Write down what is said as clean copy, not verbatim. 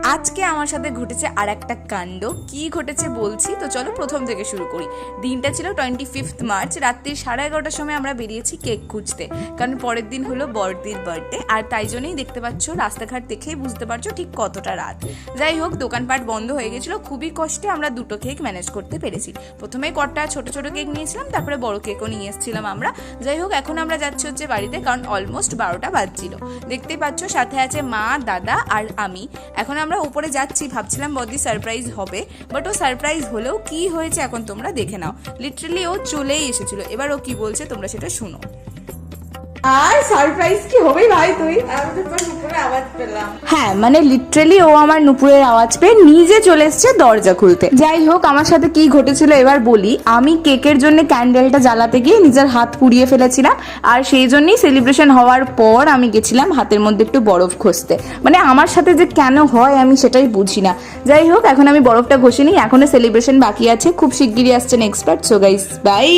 আজকে আমার সাথে ঘটেছে আর একটা কাণ্ড। কি ঘটেছে বলছি, তো চলো প্রথম থেকে শুরু করি। দিনটা ছিল 25 মার্চ, রাত্রি 11:30টার সময় আমরা বেরিয়েছি কেক খুঁজতে, কারণ পরের দিন হলো বড়দির বার্থডে। আর তাই জন্যই দেখতে পাচ্ছ, রাস্তাঘাট দেখেই বুঝতে পারছো ঠিক কতটা রাত। যাই হোক, দোকানপাট বন্ধ হয়ে গেছিলো, খুবই কষ্টে আমরা দুটো কেক ম্যানেজ করতে পেরেছি। প্রথমে কটা ছোট ছোট কেক নিয়েছিলাম, তারপরে বড় কেকও নিয়ে এসেছিলাম আমরা। যাই হোক, এখন আমরা যাচ্ছি হচ্ছে বাড়িতে, কারণ অলমোস্ট 12টা বাজছিল। দেখতেই পাচ্ছ সাথে আছে মা, দাদা আর আমি। এখন আমরা উপরে যাচ্ছি, ভাবছিলাম বদি সারপ্রাইজ হবে, বাট ও সারপ্রাইজ হলেও কি হয়েছে এখন তোমরা দেখে নাও। লিটারালি ও চলেই এসেছিল। এবার ও কি বলছে তোমরা সেটা শুনো। আর সারপ্রাইজ কি হবে ভাই? তুই আমি তো উপরে আওয়াজ পেলাম। হ্যাঁ, মানে লিটারালি ও আমার নুপুরের আওয়াজ পেয়ে নিজে চলে এসছে দরজা খুলতে। যাই হোক, আমার সাথে কি ঘটেছিল এবার বলি। আমি কেকের জন্য ক্যান্ডেলটা জ্বালাতে গিয়ে নিজের হাত পুড়িয়ে ফেলেছিলাম, আর সেই জন্যই সেলিব্রেশন হওয়ার পর আমি গেছিলাম হাতের মধ্যে একটু বরফ ঘষতে। মানে আমার সাথে যে কেন হয় আমি সেটাই বুঝি না। যাই হোক, এখন আমি বরফটা ঘষে নিই, এখনো সেলিব্রেশন বাকি আছে, খুব শিগগিরই আসছে next part. So guys, by.